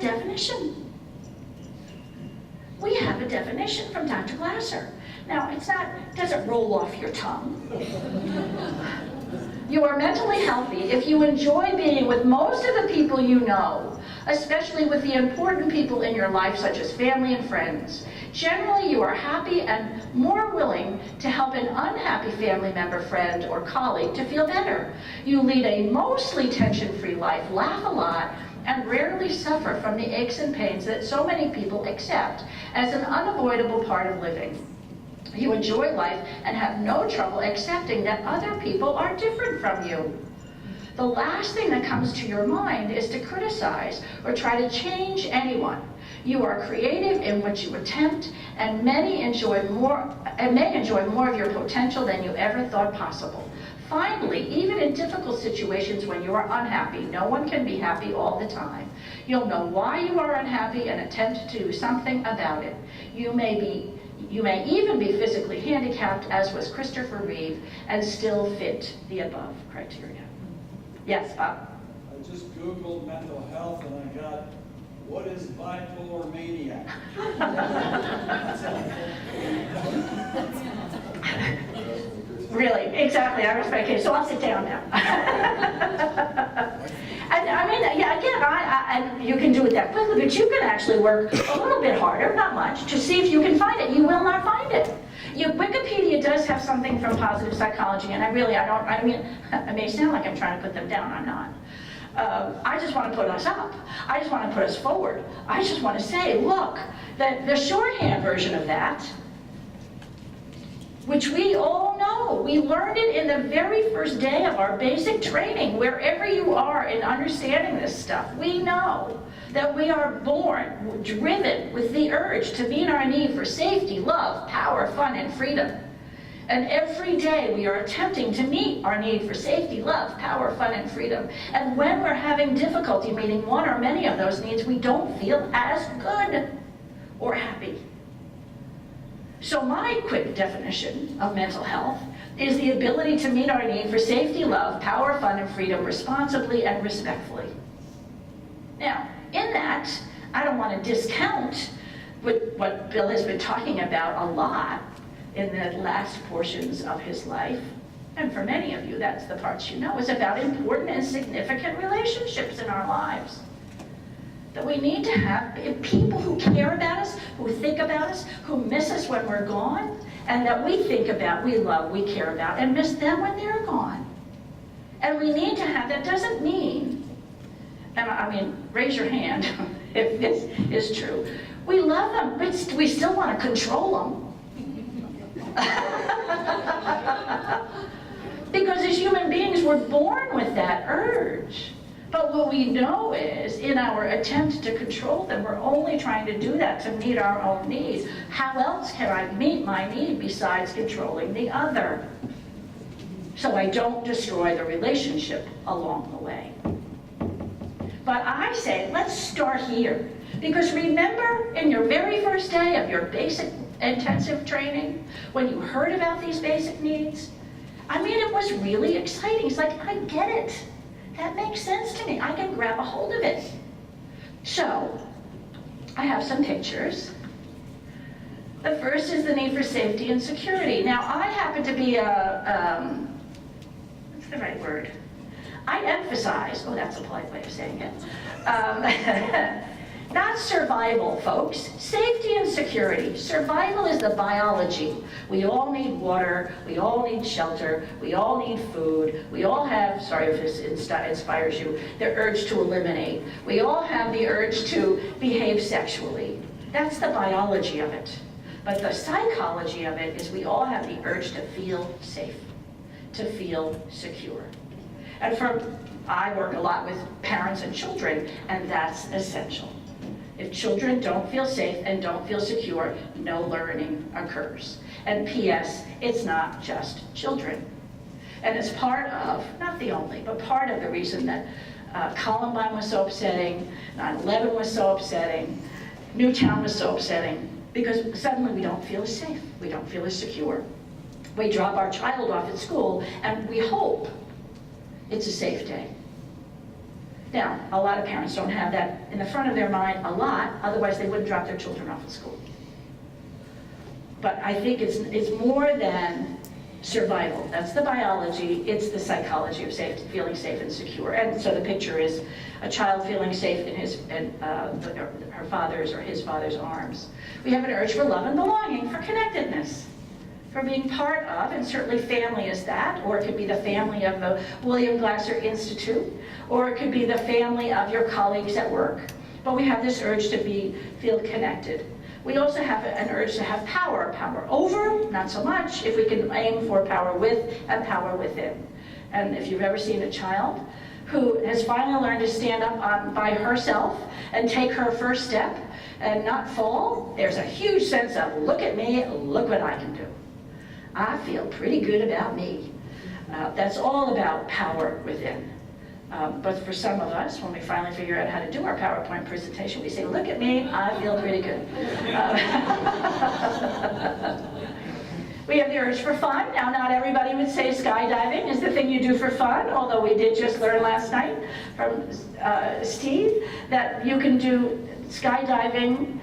definition. We have a definition from Dr. Glasser. Now, it doesn't roll off your tongue. You are mentally healthy if you enjoy being with most of the people you know, especially with the important people in your life, such as family and friends. Generally, you are happy and more willing to help an unhappy family member, friend, or colleague to feel better. You lead a mostly tension-free life, laugh a lot, and rarely suffer from the aches and pains that so many people accept as an unavoidable part of living. You enjoy life and have no trouble accepting that other people are different from you. The last thing that comes to your mind is to criticize or try to change anyone. You are creative in what you attempt, and may enjoy more of your potential than you ever thought possible. Finally, even in difficult situations when you are unhappy, no one can be happy all the time. You'll know why you are unhappy and attempt to do something about it. You may even be physically handicapped, as was Christopher Reeve, and still fit the above criteria. Yes, Bob? I just Googled mental health and I got, what is bipolar maniac? Really, exactly. I respect you. So I'll sit down now. And I mean, yeah, again, and you can do it that quickly, but you can actually work a little bit harder, not much, to see if you can find it. You will not find it. Wikipedia does have something from positive psychology, and I mean, it may sound like I'm trying to put them down. I'm not. I just want to put us up. I just want to put us forward. I just want to say, look, the shorthand version of that, which we all know. We learned it in the very first day of our basic training, wherever you are in understanding this stuff. We know that we are born driven with the urge to meet our need for safety, love, power, fun, and freedom. And every day we are attempting to meet our need for safety, love, power, fun, and freedom. And when we're having difficulty meeting one or many of those needs, we don't feel as good or happy. So my quick definition of mental health is the ability to meet our need for safety, love, power, fun, and freedom responsibly and respectfully. Now, in that, I don't want to discount what Bill has been talking about a lot in the last portions of his life. And for many of you, that's the parts you know, is about important and significant relationships in our lives. That we need to have people who care about us, who think about us, who miss us when we're gone, and that we think about, we love, we care about, and miss them when they're gone. And we need to have, that doesn't mean, and I mean, raise your hand if this is true. We love them, but we still want to control them. Because as human beings, we're born with that urge. But what we know is, in our attempt to control them, we're only trying to do that to meet our own needs. How else can I meet my need besides controlling the other? So I don't destroy the relationship along the way. But I say, let's start here. Because remember, in your very first day of your basic intensive training, when you heard about these basic needs, I mean, it was really exciting. It's like, I get it. That makes sense to me. I can grab a hold of it. So, I have some pictures. The first is the need for safety and security. Now, I happen to be what's the right word? I emphasize, oh, that's a polite way of saying it. Not survival, folks. Safety and security. Survival is the biology. We all need water, we all need shelter, we all need food, we all have, sorry if this inspires you, the urge to eliminate. We all have the urge to behave sexually. That's the biology of it. But the psychology of it is we all have the urge to feel safe, to feel secure. And I work a lot with parents and children, and that's essential. If children don't feel safe and don't feel secure, no learning occurs. And P.S., it's not just children. And it's part of, not the only, but part of the reason that Columbine was so upsetting, 9/11 was so upsetting, Newtown was so upsetting, because suddenly we don't feel as safe, we don't feel as secure. We drop our child off at school and we hope it's a safe day. Now, a lot of parents don't have that in the front of their mind a lot, otherwise they wouldn't drop their children off at school. But I think it's more than survival. That's the biology, it's the psychology of feeling safe and secure. And so the picture is a child feeling safe in her father's or his father's arms. We have an urge for love and belonging, for connectedness, for being part of, and certainly family is that, or it could be the family of the William Glasser Institute, or it could be the family of your colleagues at work. But we have this urge to feel connected. We also have an urge to have power. Power over, not so much, if we can aim for power with and power within. And if you've ever seen a child who has finally learned to stand up by herself and take her first step and not fall, there's a huge sense of, look at me, look what I can do. I feel pretty good about me. That's all about power within. But for some of us, when we finally figure out how to do our PowerPoint presentation, we say, look at me, I feel pretty good. We have the urge for fun. Now, not everybody would say skydiving is the thing you do for fun, although we did just learn last night from Steve that you can do skydiving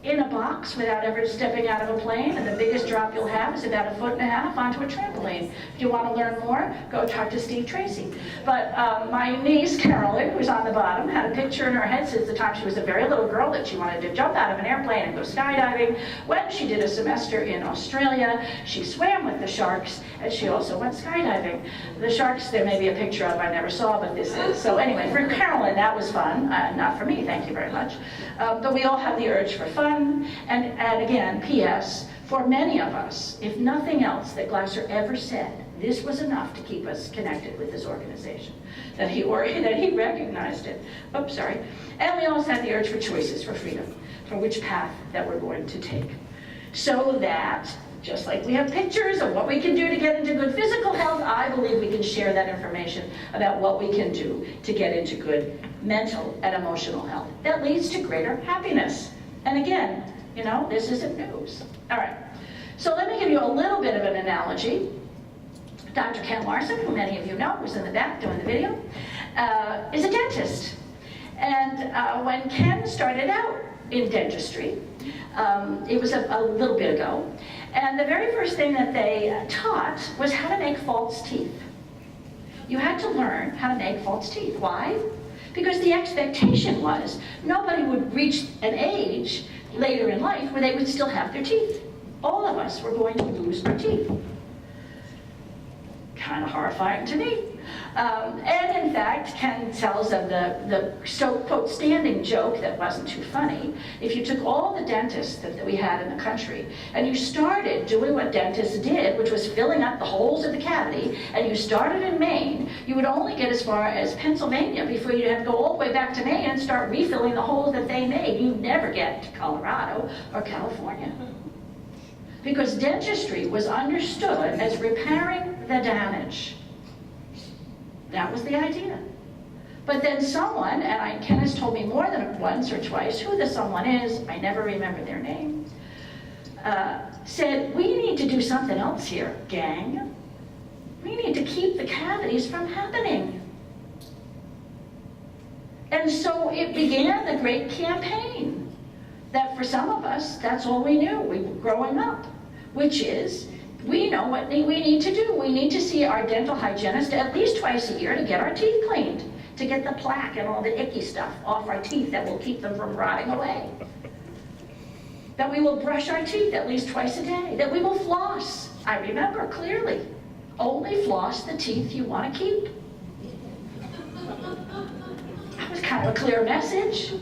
in a box without ever stepping out of a plane, and the biggest drop you'll have is about 1.5 feet onto a trampoline. If you want to learn more, go talk to Steve Tracy. But my niece, Carolyn, who's on the bottom, had a picture in her head since the time she was a very little girl that she wanted to jump out of an airplane and go skydiving. When she did a semester in Australia, she swam with the sharks, and she also went skydiving. The sharks, there may be a picture of, I never saw, but this is. So anyway, for Carolyn, that was fun. Not for me, thank you very much. But we all have the urge for fun. And again, P.S., for many of us, if nothing else that Glasser ever said, this was enough to keep us connected with this organization, that he recognized it. Oops, sorry. And we also had the urge for choices, for freedom, for which path that we're going to take. So that, just like we have pictures of what we can do to get into good physical health, I believe we can share that information about what we can do to get into good mental and emotional health. That leads to greater happiness. And again, you know, this isn't news. All right, so let me give you a little bit of an analogy. Dr. Ken Larson, who many of you know, who's in the back doing the video, is a dentist. And when Ken started out in dentistry, it was a little bit ago, and the very first thing that they taught was how to make false teeth. You had to learn how to make false teeth. Why? Because the expectation was nobody would reach an age later in life where they would still have their teeth. All of us were going to lose our teeth. Kind of horrifying to me. And in fact, Ken tells of the quote, standing joke that wasn't too funny. If you took all the dentists that we had in the country and you started doing what dentists did, which was filling up the holes of the cavity, and you started in Maine, you would only get as far as Pennsylvania before you'd have to go all the way back to Maine and start refilling the holes that they made. You'd never get to Colorado or California. Because dentistry was understood as repairing the damage. That was the idea. But then someone, and Ken has told me more than once or twice who the someone is, I never remember their name, said, we need to do something else here, gang. We need to keep the cavities from happening. And so it began the great campaign that for some of us, that's all we knew growing up, which is, we know what we need to do. We need to see our dental hygienist at least twice a year to get our teeth cleaned, to get the plaque and all the icky stuff off our teeth that will keep them from rotting away. That we will brush our teeth at least twice a day. That we will floss. I remember clearly. Only floss the teeth you want to keep. That was kind of a clear message.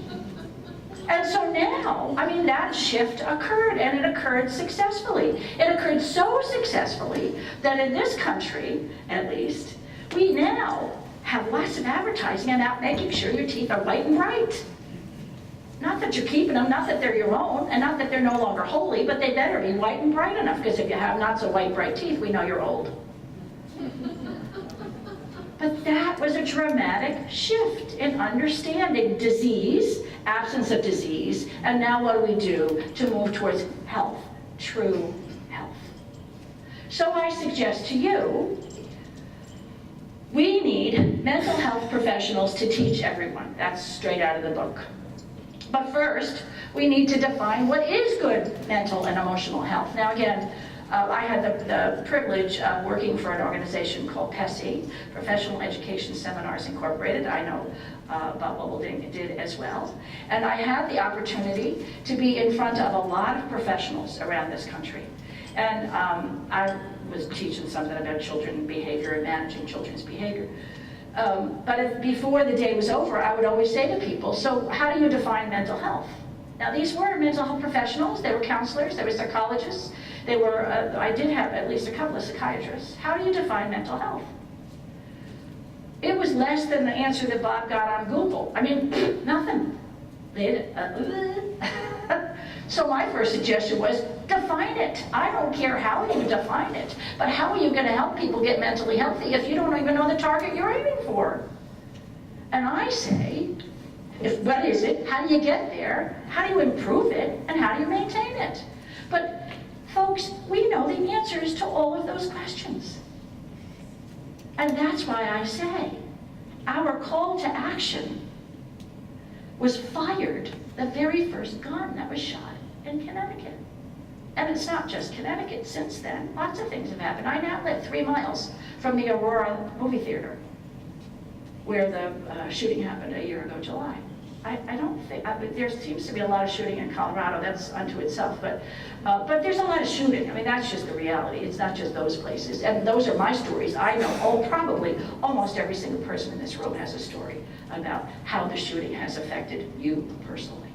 And so now, I mean, that shift occurred, and it occurred successfully. It occurred so successfully that in this country, at least, we now have lots of advertising about making sure your teeth are white and bright. Not that you're keeping them, not that they're your own, and not that they're no longer holy, but they better be white and bright enough, because if you have not so white, bright teeth, we know you're old. But that was a dramatic shift in understanding disease, absence of disease, and now what do we do to move towards health, true health? So I suggest to you We need mental health professionals to teach everyone. That's straight out of the book. But first, we need to define what is good mental and emotional health. Now again, I had the privilege of working for an organization called PESI, Professional Education Seminars Incorporated. I know about what we did as well. And I had the opportunity to be in front of a lot of professionals around this country. And I was teaching something about children's behavior and managing children's behavior. But before the day was over, I would always say to people, so how do you define mental health? Now these were mental health professionals, they were counselors, they were psychologists, they were, I did have at least a couple of psychiatrists. How do you define mental health? It was less than the answer that Bob got on Google. I mean, nothing. So my first suggestion was, define it. I don't care how you define it, but how are you going to help people get mentally healthy if you don't even know the target you're aiming for? And I say, what is it? How do you get there? How do you improve it? And how do you maintain it? But folks, we know the answers to all of those questions. And that's why I say, our call to action was fired the very first gun that was shot in Connecticut. And it's not just Connecticut. Since then, lots of things have happened. I now live 3 miles from the Aurora movie theater, where the shooting happened a year ago, July. I don't think, there seems to be a lot of shooting in Colorado, that's unto itself, but there's a lot of shooting. I mean, that's just the reality. It's not just those places. And those are my stories. I know, probably almost every single person in this room has a story about how the shooting has affected you personally.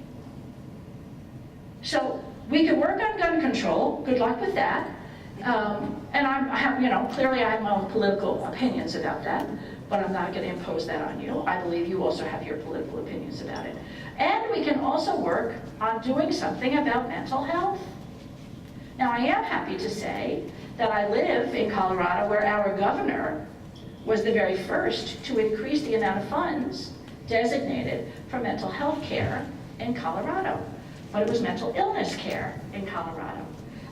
So we can work on gun control. Good luck with that. And I have, clearly I have my own political opinions about that, but I'm not going to impose that on you. I believe you also have your political opinions about it. And we can also work on doing something about mental health. Now, I am happy to say that I live in Colorado, where our governor was the very first to increase the amount of funds designated for mental health care in Colorado. But it was mental illness care in Colorado.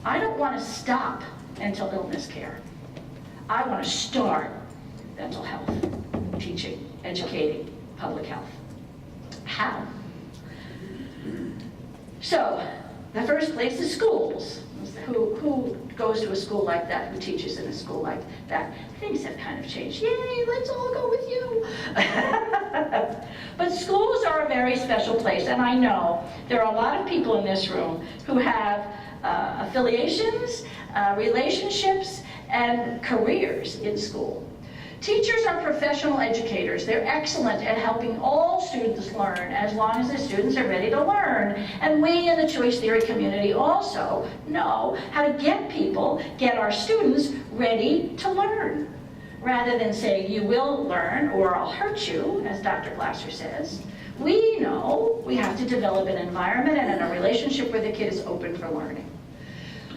I don't want to stop mental illness care. I want to start mental health, teaching, educating, public health. How? So, the first place is schools. Who goes to a school like that, who teaches in a school like that? Things have kind of changed. Yay, let's all go with you. But schools are a very special place, and I know there are a lot of people in this room who have affiliations, relationships, and careers in school. Teachers are professional educators. They're excellent at helping all students learn as long as the students are ready to learn. And we in the choice theory community also know how to get our students ready to learn. Rather than say, you will learn or I'll hurt you, as Dr. Glasser says, we know we have to develop an environment and a relationship where the kid is open for learning.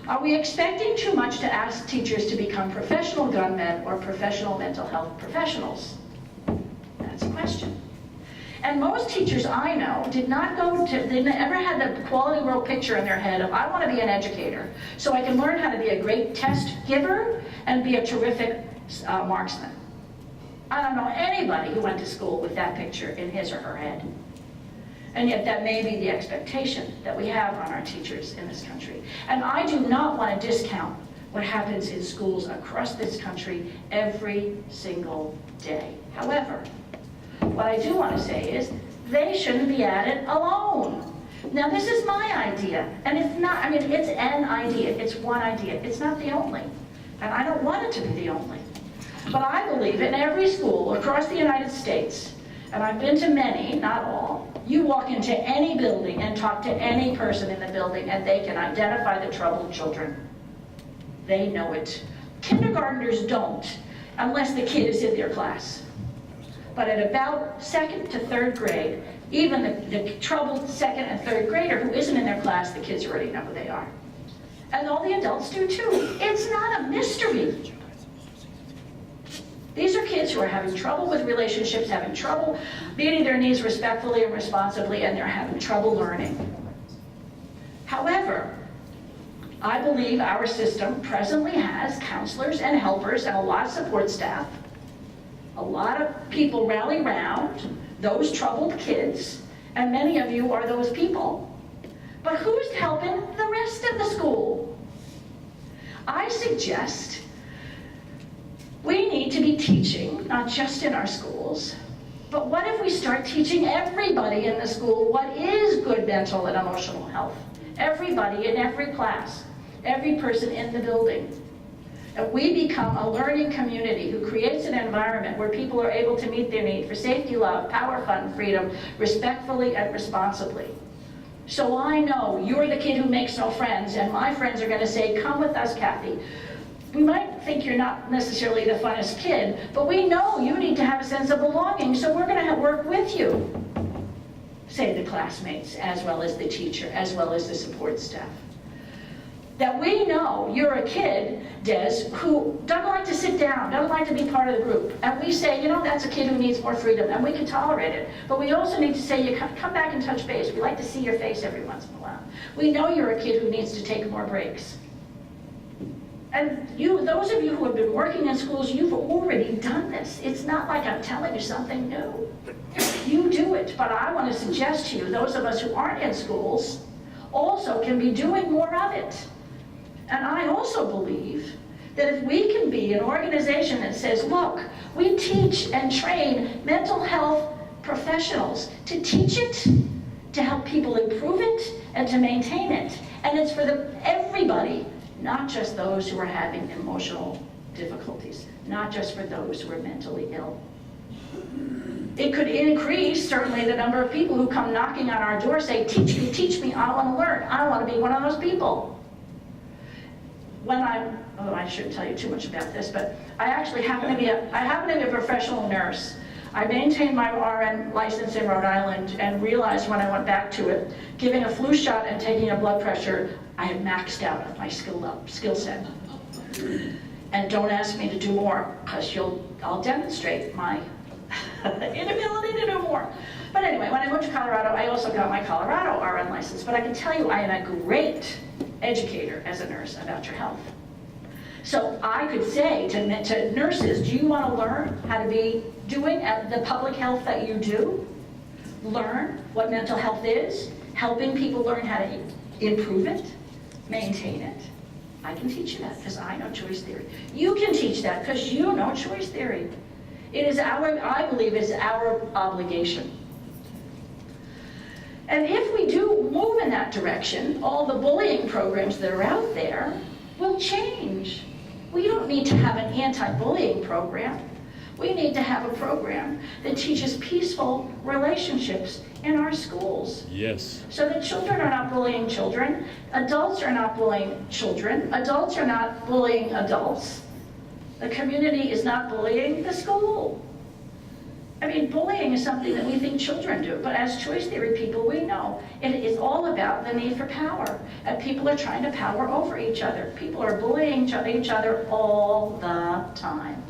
Are we expecting too much to ask teachers to become professional gunmen or professional mental health professionals? That's a question. And most teachers I know they never had the quality world picture in their head of, I want to be an educator, so I can learn how to be a great test giver and be a terrific marksman. I don't know anybody who went to school with that picture in his or her head. And yet that may be the expectation that we have on our teachers in this country. And I do not want to discount what happens in schools across this country every single day. However, what I do want to say is they shouldn't be at it alone. Now this is my idea, and it's not, it's an idea, it's one idea, it's not the only. And I don't want it to be the only. But I believe in every school across the United States, and I've been to many, not all, you walk into any building and talk to any person in the building and they can identify the troubled children. They know it. Kindergartners don't, unless the kid is in their class. But at about 2nd to 3rd grade, even the troubled 2nd and 3rd grader who isn't in their class, the kids already know who they are. And all the adults do too. It's not a mystery. These are kids who are having trouble with relationships, having trouble meeting their needs respectfully and responsibly, and they're having trouble learning. However, I believe our system presently has counselors and helpers and a lot of support staff A lot of people rally around those troubled kids, and many of you are those people. But who's helping the rest of the school? I suggest we need to be teaching, not just in our schools, but what if we start teaching everybody in the school what is good mental and emotional health? Everybody in every class, every person in the building. And we become a learning community who creates an environment where people are able to meet their need for safety, love, power, fun, freedom, respectfully and responsibly. So I know you're the kid who makes no friends, and my friends are going to say, come with us, Kathy. We might think you're not necessarily the funnest kid, but we know you need to have a sense of belonging, so we're going to work with you, say the classmates, as well as the teacher, as well as the support staff. That we know you're a kid, Des, who doesn't like to sit down, doesn't like to be part of the group. And we say, you know, that's a kid who needs more freedom, and we can tolerate it. But we also need to say, you come back and touch base. We like to see your face every once in a while. We know you're a kid who needs to take more breaks. And you, those of you who have been working in schools, you've already done this. It's not like I'm telling you something new. You do it, but I want to suggest to you, those of us who aren't in schools also can be doing more of it. And I also believe that if we can be an organization that says, look, we teach and train mental health professionals to teach it, to help people improve it, and to maintain it. And it's for everybody, not just those who are having emotional difficulties, not just for those who are mentally ill. It could increase, certainly, the number of people who come knocking on our door saying, teach me, I want to learn. I want to be one of those people. I shouldn't tell you too much about this, but I actually happen to be a professional nurse. I maintained my RN license in Rhode Island and realized when I went back to it, giving a flu shot and taking a blood pressure, I had maxed out my skill set. And don't ask me to do more, because I'll demonstrate my inability to do more. But anyway, when I moved to Colorado, I also got my Colorado RN license. But I can tell you I am a great educator as a nurse about your health. So I could say to nurses, do you want to learn how to be doing the public health that you do? Learn what mental health is, helping people learn how to improve it, maintain it. I can teach you that because I know choice theory. You can teach that because you know choice theory. It is I believe it's our obligation. And if we do move in that direction, all the bullying programs that are out there will change. We don't need to have an anti-bullying program. We need to have a program that teaches peaceful relationships in our schools. Yes. So that children are not bullying children, adults are not bullying children, adults are not bullying adults. The community is not bullying the school. I mean, bullying is something that we think children do, but as choice theory people, we know it is all about the need for power, and people are trying to power over each other. People are bullying each other all the time.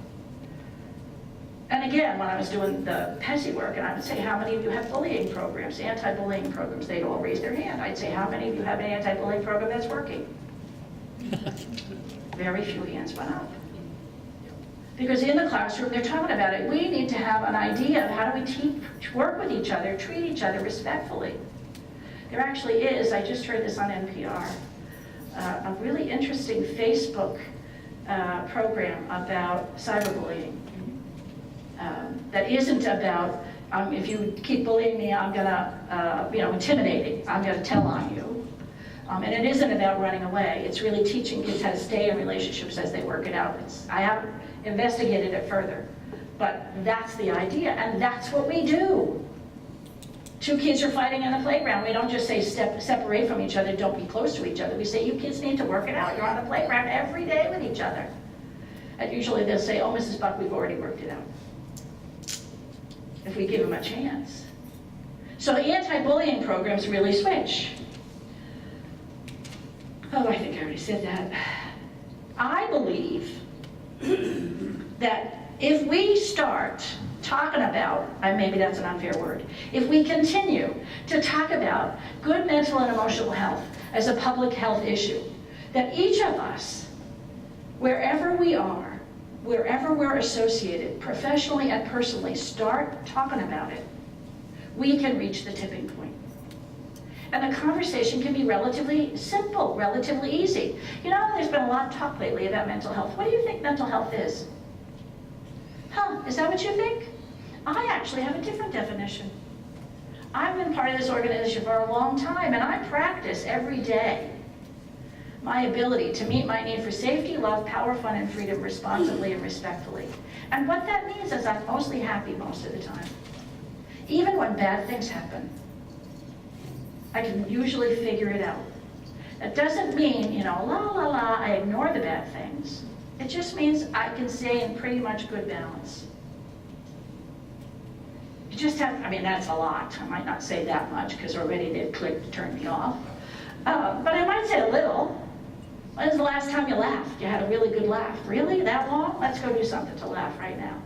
And again, when I was doing the PESI work, and I would say, how many of you have bullying programs, anti-bullying programs? They'd all raise their hand. I'd say, how many of you have an anti-bullying program that's working? Very few hands went up. Because in the classroom, they're talking about it. We need to have an idea of how do we work with each other, treat each other respectfully. There actually is, I just heard this on NPR, a really interesting Facebook program about cyberbullying. That isn't about, if you keep bullying me, I'm gonna, intimidating, I'm gonna tell on you. And it isn't about running away. It's really teaching kids how to stay in relationships as they work it out. I haven't investigated it further, but that's the idea, and that's what we do. Two kids are fighting in the playground. We don't just say separate from each other, don't be close to each other. We say you kids need to work it out. You're on the playground every day with each other. And usually they'll say, oh, Mrs. Buck, we've already worked it out. If we give them a chance. So the anti-bullying programs really switch. Oh, I think I already said that. I believe that if we start talking about, and maybe that's an unfair word, if we continue to talk about good mental and emotional health as a public health issue, that each of us, wherever we are, wherever we're associated, professionally and personally, start talking about it, we can reach the tipping point. And the conversation can be relatively simple, relatively easy. You know, there's been a lot of talk lately about mental health. What do you think mental health is? Huh, is that what you think? I actually have a different definition. I've been part of this organization for a long time, and I practice every day my ability to meet my need for safety, love, power, fun, and freedom responsibly and respectfully. And what that means is I'm mostly happy most of the time. Even when bad things happen, I can usually figure it out. That doesn't mean, you know, la la la, I ignore the bad things. It just means I can stay in pretty much good balance. You just have, I mean, that's a lot. I might not say that much because already they've clicked to turn me off. But I might say a little. When was the last time you laughed? You had a really good laugh. Really? That long? Let's go do something to laugh right now.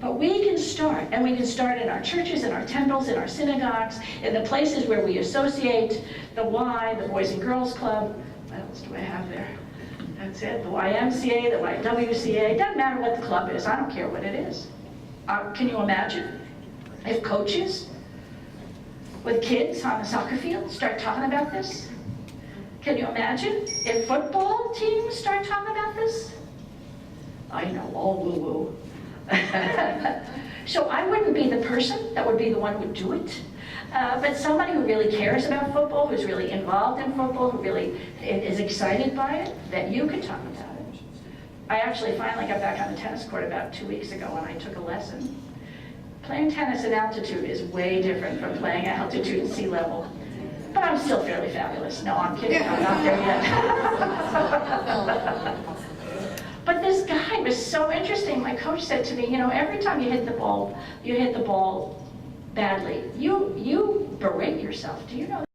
But we can start, and we can start in our churches, in our temples, in our synagogues, in the places where we associate, the Y, the Boys and Girls Club. What else do I have there? That's it, the YMCA, the YWCA. Doesn't matter what the club is, I don't care what it is. Can you imagine if coaches with kids on the soccer field start talking about this? Can you imagine if football teams start talking about this? I know, all woo-woo. So I wouldn't be the person that would be the one who would do it. But somebody who really cares about football, who's really involved in football, who really is excited by it, that you can talk about it. I actually finally got back on the tennis court about 2 weeks ago and I took a lesson. Playing tennis at altitude is way different from playing at altitude at sea level. But I'm still fairly fabulous. No, I'm kidding, I'm not there yet. But this guy was so interesting. My coach said to me, you know, every time you hit the ball badly, you berate yourself. Do you know that?